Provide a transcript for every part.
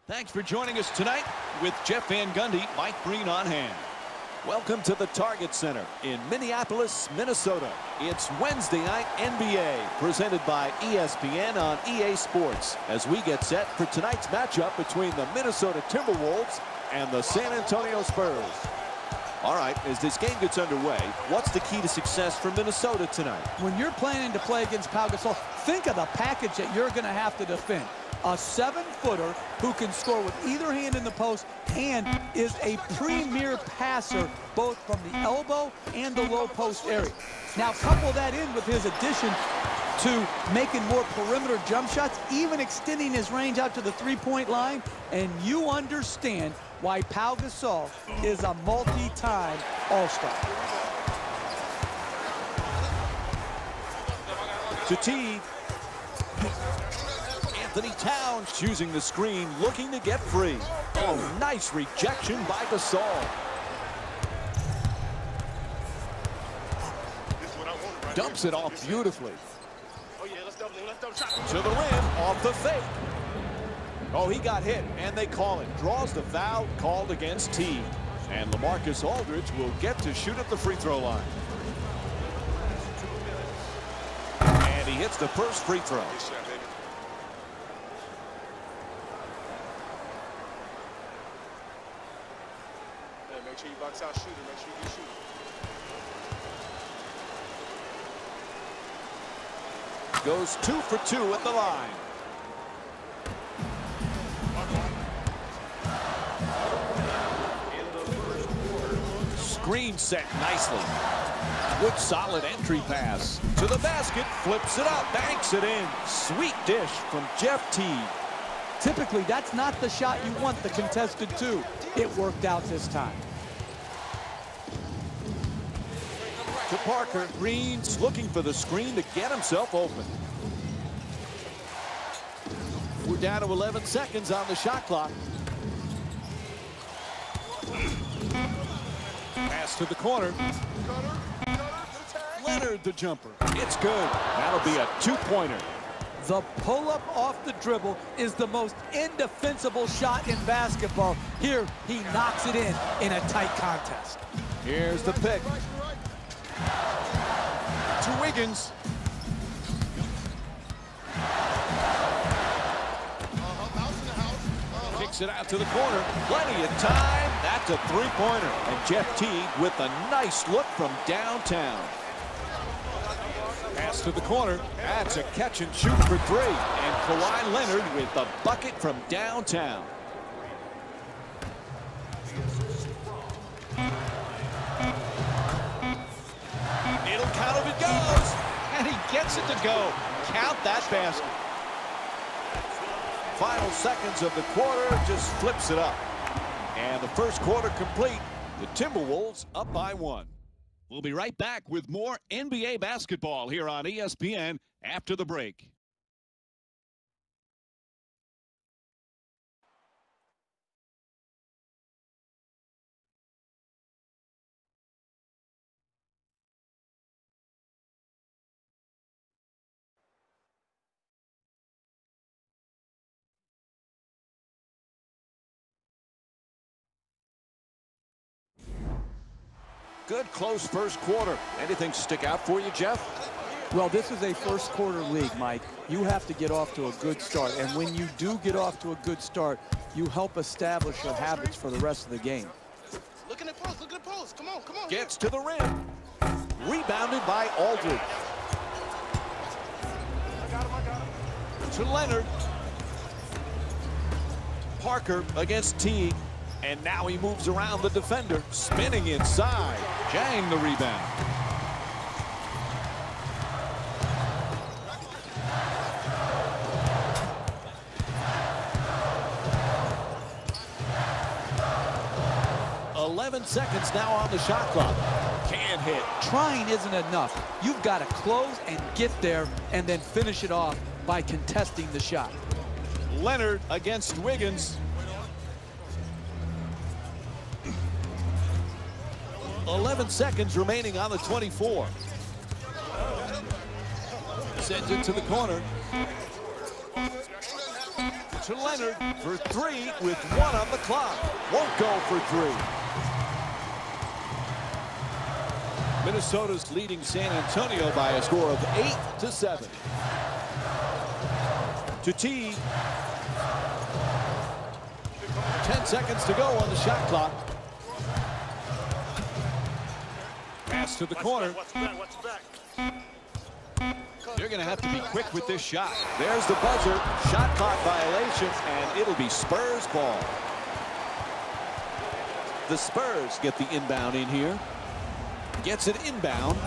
Thanks for joining us tonight with Jeff Van Gundy, Mike Breen on hand. Welcome to the Target Center in Minneapolis, Minnesota. It's Wednesday night NBA, presented by ESPN on EA Sports, as we get set for tonight's matchup between the Minnesota Timberwolves and the San Antonio Spurs. All right, as this game gets underway, what's the key to success for Minnesota tonight? When you're planning to play against Pau Gasol, think of the package that you're going to have to defend. A 7-footer who can score with either hand in the post and is a premier passer both from the elbow and the low post area. Now couple that in with his addition to making more perimeter jump shots, even extending his range out to the three-point line, and you understand why Pau Gasol is a multi-time All-Star. To T. Anthony Towns choosing the screen, looking to get free. Oh, nice rejection by Gasol. Dumps it off beautifully. To the rim, off the fake. Oh, he got hit, and they call it. Draws the foul called against T. And LaMarcus Aldridge will get to shoot at the free throw line. And he hits the first free throw. Make sure you box out shooting. Make sure you get shooting. Goes 2 for 2 at the line. Screen set nicely. Good solid entry pass. To the basket, flips it up, banks it in. Sweet dish from Jeff Teague. Typically, that's not the shot you want, the contested two. It worked out this time. To Parker. Green's looking for the screen to get himself open. We're down to 11 seconds on the shot clock. Pass to the corner. Leonard the jumper. It's good. That'll be a two-pointer. The pull-up off the dribble is the most indefensible shot in basketball. Here, he knocks it in a tight contest. Here's the pick. To Wiggins. Kicks it out to the corner. Plenty of time. That's a three-pointer. And Jeff Teague with a nice look from downtown. Pass to the corner. That's a catch and shoot for three. And Kawhi Leonard with the bucket from downtown. It'll count if it goes. And he gets it to go. Count that basket. Final seconds of the quarter, just flips it up. And the first quarter complete. The Timberwolves up by 1. We'll be right back with more NBA basketball here on ESPN after the break. Good close first quarter. Anything stick out for you, Jeff? Well, this is a first quarter league, Mike. You have to get off to a good start. And when you do get off to a good start, you help establish your habits for the rest of the game. Looking at post, looking at post. Come on, come on. Gets to the rim. Rebounded by Aldridge. I got him. To Leonard. Parker against Teague. And now he moves around the defender, spinning inside. Jang the rebound. .11 seconds now on the shot clock. Can't hit. Trying isn't enough. You've got to close and get there and then finish it off by contesting the shot. Leonard against Wiggins. 11 seconds remaining on the 24. Sends it to the corner. to Leonard for three with 1 on the clock. Won't go for 3. Minnesota's leading San Antonio by a score of 8-7. To T. 10 seconds to go on the shot clock. Pass to the corner. You're going to have to be quick with this shot. There's the buzzer. Shot clock violation, and it'll be Spurs ball. The Spurs get the inbound in here. Gets it inbound.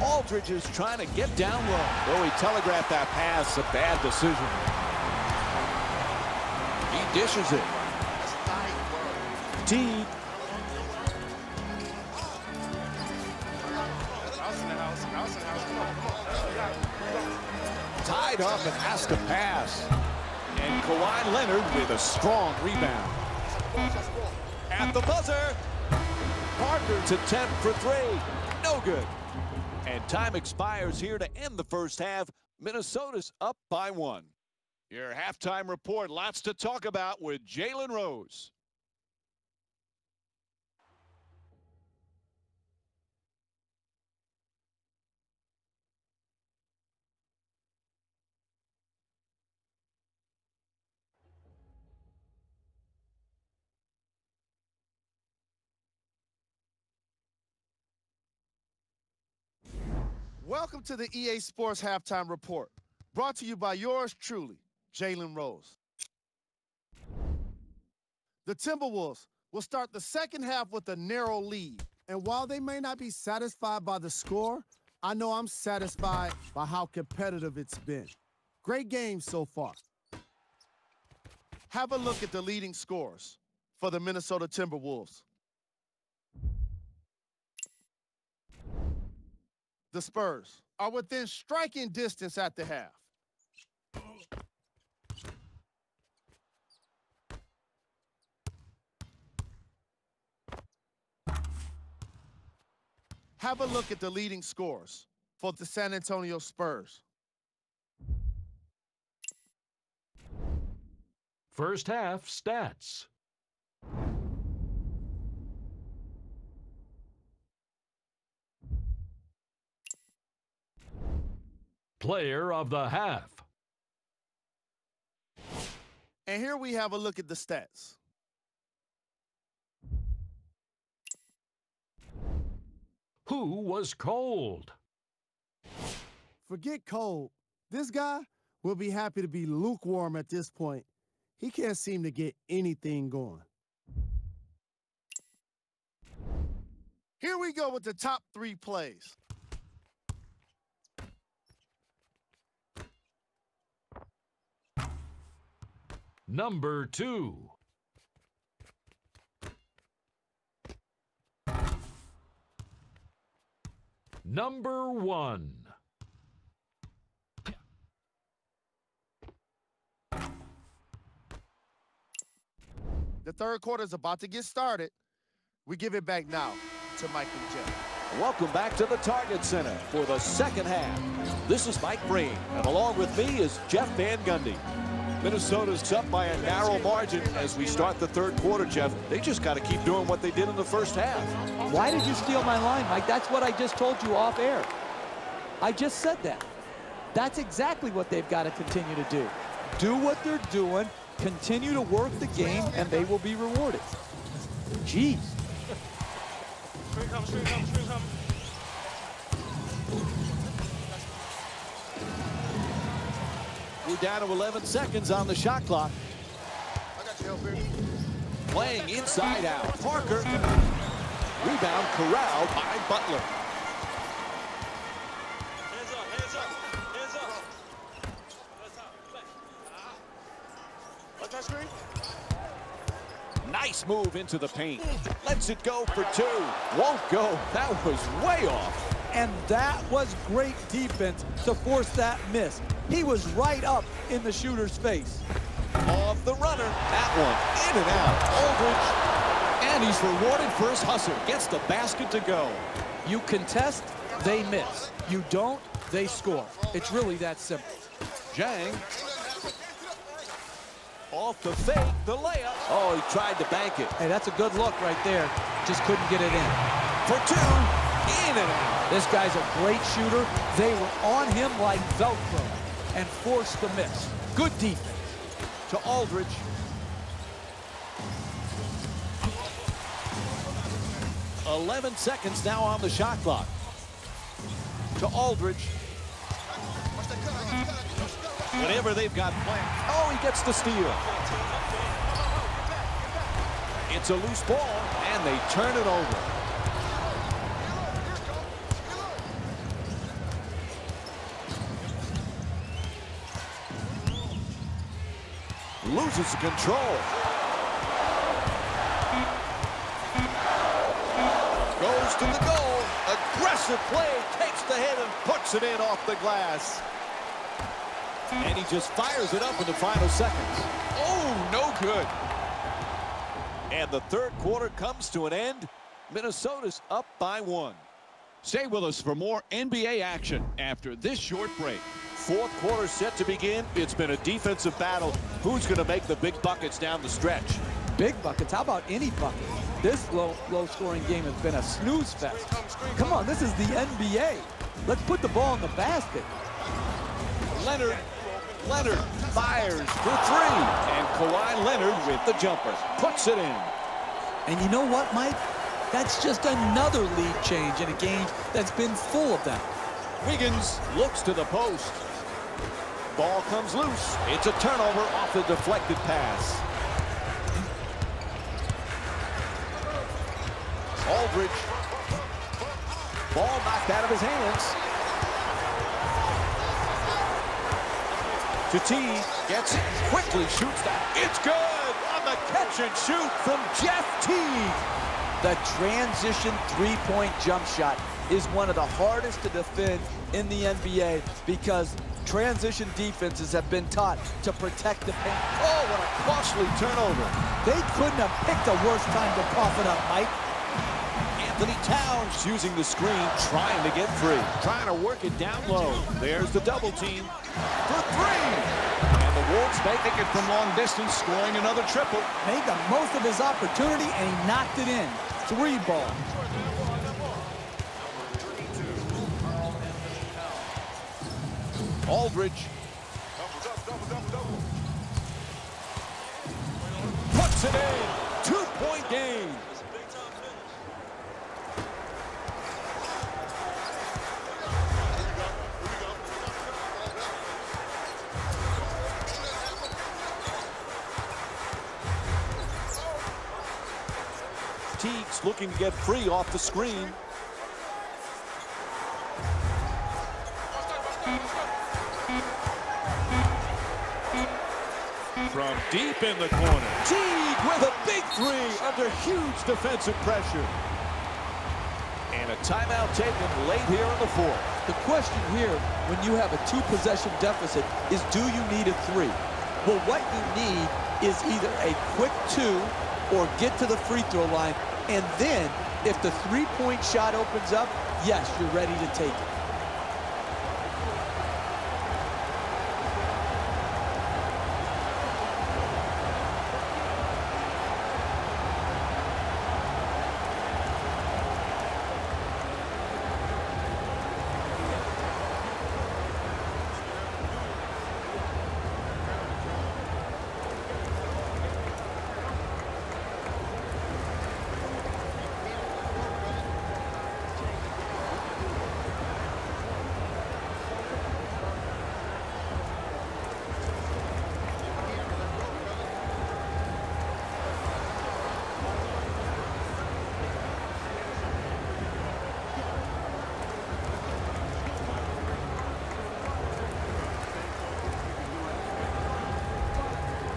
Aldridge is trying to get down low. Though he telegraphed that pass, a bad decision. He dishes it. T. Tied up and has to pass. And Kawhi Leonard with a strong rebound. At the buzzer. Parker's attempt for 3. No good. And time expires here to end the first half. Minnesota's up by 1. Your halftime report. Lots to talk about with Jalen Rose. Welcome to the EA Sports Halftime Report, brought to you by yours truly, Jalen Rose. The Timberwolves will start the second half with a narrow lead. And while they may not be satisfied by the score, I know I'm satisfied by how competitive it's been. Great game so far. Have a look at the leading scorers for the Minnesota Timberwolves. The Spurs are within striking distance at the half. Have a look at the leading scorers for the San Antonio Spurs. First half stats. Player of the half. And here we have a look at the stats. Who was cold? Forget cold. This guy will be happy to be lukewarm at this point. He can't seem to get anything going. Here we go with the top 3 plays. Number 2. Number 1. The third quarter is about to get started. We give it back now to Mike and Jeff. Welcome back to the Target Center for the second half. This is Mike Breen, and along with me is Jeff Van Gundy. Minnesota's up by a narrow margin as we start the third quarter, Jeff. They just got to keep doing what they did in the first half. Why did you steal my line, Mike? That's what I just told you off air. I just said that. That's exactly what they've got to continue to do. Do what they're doing, continue to work the game, and they will be rewarded. Jeez. Screen come, screen come, screen come. We're down to 11 seconds on the shot clock. I got your help here. Playing inside out. Parker. Rebound corralled by Butler. Hands up, hands up, hands up. Watch that screen. Nice move into the paint. Lets it go for 2. Won't go. That was way off. And that was great defense to force that miss. He was right up in the shooter's face. Off the runner. That one in and out. Aldridge. And he's rewarded for his hustle. Gets the basket to go. You contest, they miss. You don't, they score. It's really that simple. Zhang Off the fake, the layup. Oh, he tried to bank it. Hey, that's a good look right there. Just couldn't get it in. For two, in and out. This guy's a great shooter. They were on him like Velcro and forced the miss. Good defense. To Aldridge. "11 seconds now on the shot clock. To Aldridge. Whatever they've got planned. Oh, he gets the steal. It's a loose ball, and they turn it over. Loses control. Goes to the goal. Aggressive play. Takes the hit and puts it in off the glass. And he just fires it up in the final seconds. Oh, no good. And the third quarter comes to an end. Minnesota's up by 1. Stay with us for more NBA action after this short break. Fourth quarter set to begin. It's been a defensive battle. Who's going to make the big buckets down the stretch? Big buckets. How about any bucket? This low-scoring game has been a snooze fest. Come on, this is the NBA. Let's put the ball in the basket. Leonard fires for three. And Kawhi Leonard with the jumper. Puts it in. And you know what, Mike? That's just another lead change in a game that's been full of them. Wiggins looks to the post. Ball comes loose. It's a turnover off the deflected pass. Aldridge. Ball knocked out of his hands. To T, gets it, quickly shoots that. It's good on the catch and shoot from Jeff Teague. The transition three-point jump shot is one of the hardest to defend in the NBA because transition defenses have been taught to protect the paint. Oh, what a costly turnover. They couldn't have picked a worse time to cough it up, Mike. Anthony Towns using the screen, trying to get free. Trying to work it down low. There's the double team for three. And the Wolves make it from long distance, scoring another triple. Made the most of his opportunity, and he knocked it in. 3 ball. Aldridge. Puts it in. 2-point game. Teague's looking to get free off the screen. From deep in the corner. Teague with a big three under huge defensive pressure. And a timeout taken late here in the fourth. The question here, when you have a 2-possession deficit, is do you need a 3? Well, what you need is either a quick 2 or get to the free throw line. And then, if the 3-point shot opens up, yes, you're ready to take it.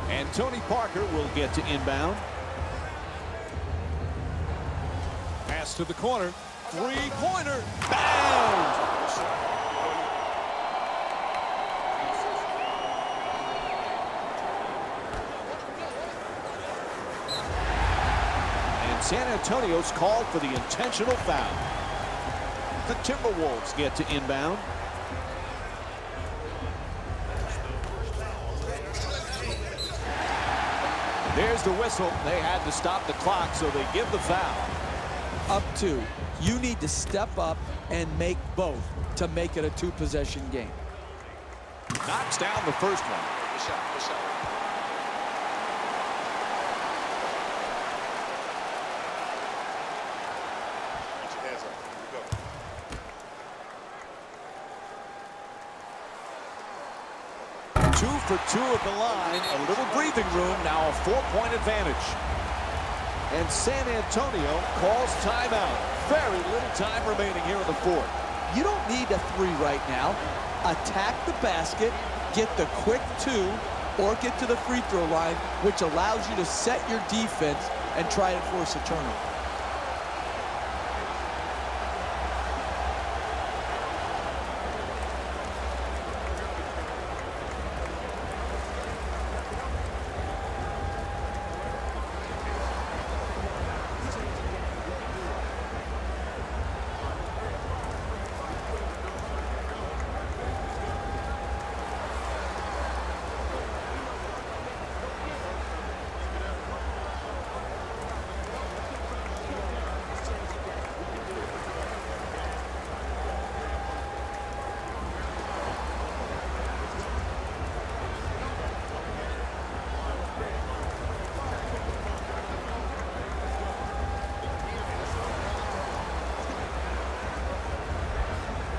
And Tony Parker will get to inbound. Pass to the corner. 3-pointer. Bang! And San Antonio's called for the intentional foul. The Timberwolves get to inbound. There's the whistle. They had to stop the clock, so they give the foul. Up 2. You need to step up and make both to make it a 2-possession game. Knocks down the first one. Good shot, good shot. Get your hands up. Here we go. Two for 2 at the line. A little breathing room. Now a 4-point advantage. And San Antonio calls timeout. Very little time remaining here in the fourth. You don't need a 3 right now. Attack the basket, get the quick 2, or get to the free throw line, which allows you to set your defense and try and force a turnover.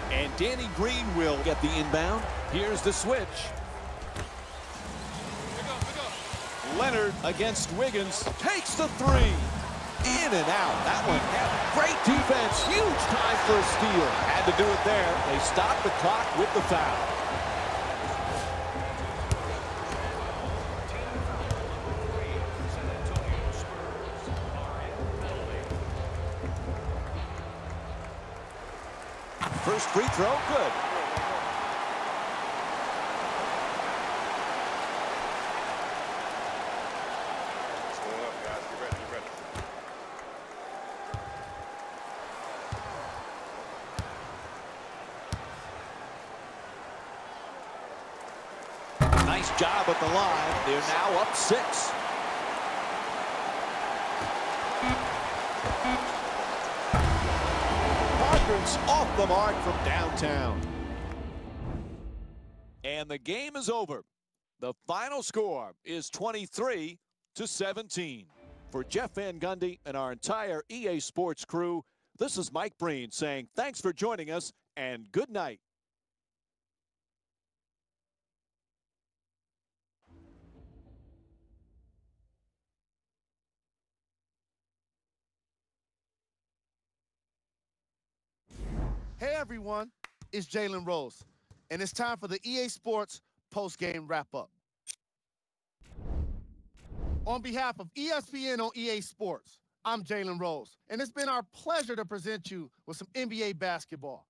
And Danny Green will get the inbound. Here's the switch. Leonard against Wiggins. Takes the 3. In and out. That one had great defense. Huge time for a steal. Had to do it there. They stopped the clock with the foul. First free throw, good. It's going up, guys. Get ready, get ready. Nice job at the line. They're now up 6. Off the mark from downtown. And the game is over. The final score is 23-17. For Jeff Van Gundy and our entire EA Sports crew, this is Mike Breen saying thanks for joining us and good night. Hey everyone, it's Jalen Rose, and it's time for the EA Sports post-game wrap-up. On behalf of ESPN on EA Sports, I'm Jalen Rose, and it's been our pleasure to present you with some NBA basketball.